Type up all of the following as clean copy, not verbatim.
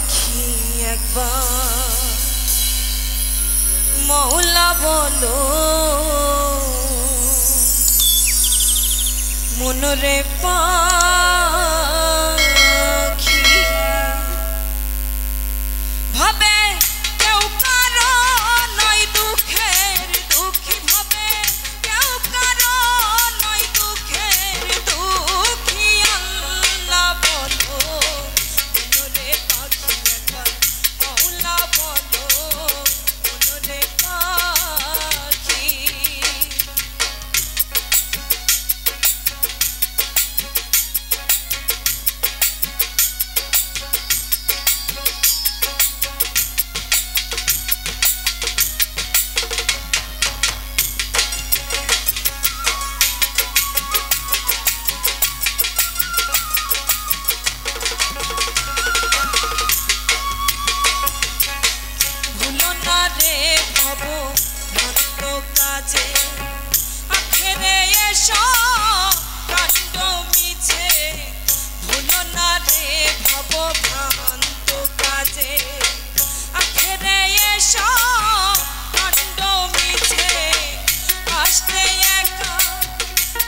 পাখি একবার মওলা বলো মনরে পাখি ভাবে কেউ কারো নয় দুঃখের দুঃখী ভাবে কেউ কারো নয় দুঃখের দুঃখী আল্লাহ বলো মনরে পাখি একবার মওলা বলো মনরে পাখি কাজে আখেরে এসো কাণ্ড মিছে ভুলো না রে ভব ভ্রান্ত কাজে আখেরে এসো কাণ্ড মিছে আসতে একা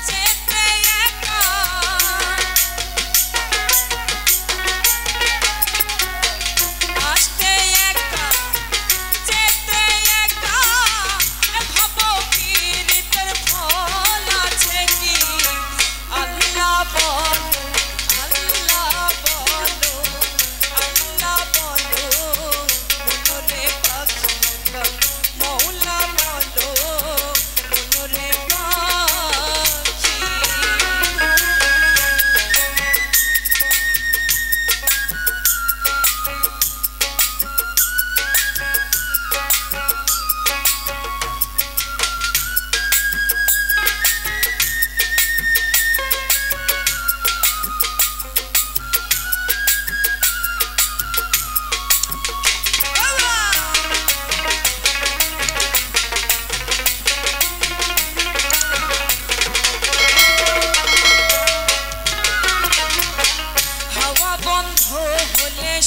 যেতে একা আসতে একা যেতে একা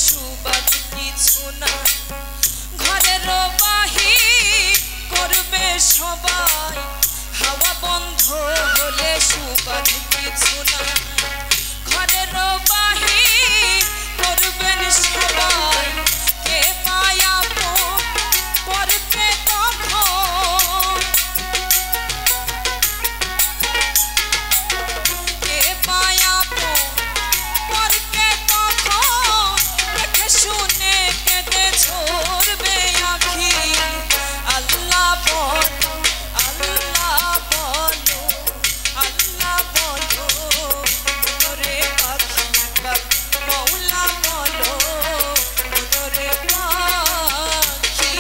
সুবাদ কিছু না ঘরের বাহির করবে সবাই হাওয়া বন্ধ হলে সুবাদ কিছু না ঘরের বাহির করবেন সবাই কে পায়া পড়তে তখন কে পায়া পড়তে তখন শুনে কেটে ঝরবে আখি আল্লাহ বলো আল্লাহ বলো আল্লাহ বলো মনরে পাখি একবার মওলা বলো মনরে পাখি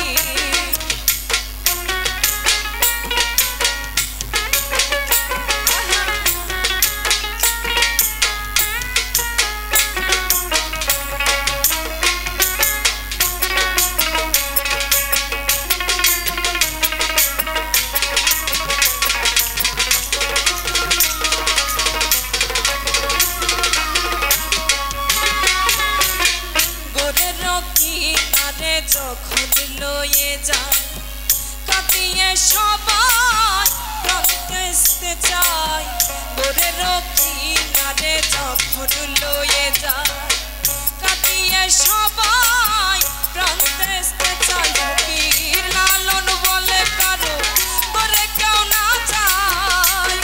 কিনারে যখন লয়ে যায় কাঁপিয়ে সবাই প্রান্তে চাই গোরের কিনারে যখন লয়ে যায় কাঁপিয়ে সবাই প্রান্তে চাই ফকির লালন বলে কারো করে কেউ না যায়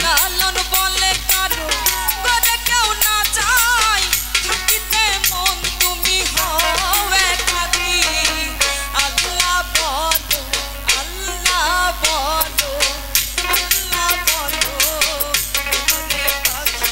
লালন বলে কারো কেউ না চাই থাকিতে মন তুমি হও একাকি আল্লাহ বলো আল্লাহ বলো আল্লাহ বলো মনরে পাখি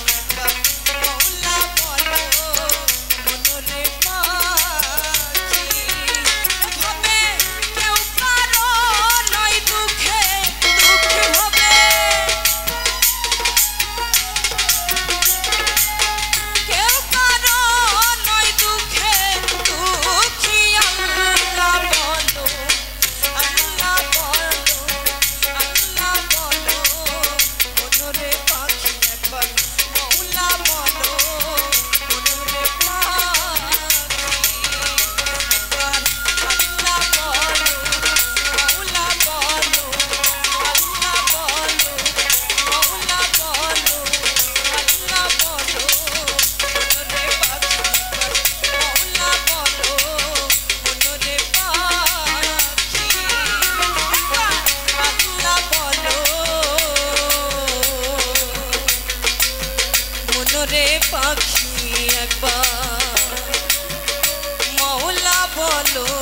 পাখি একবার মওলা বলো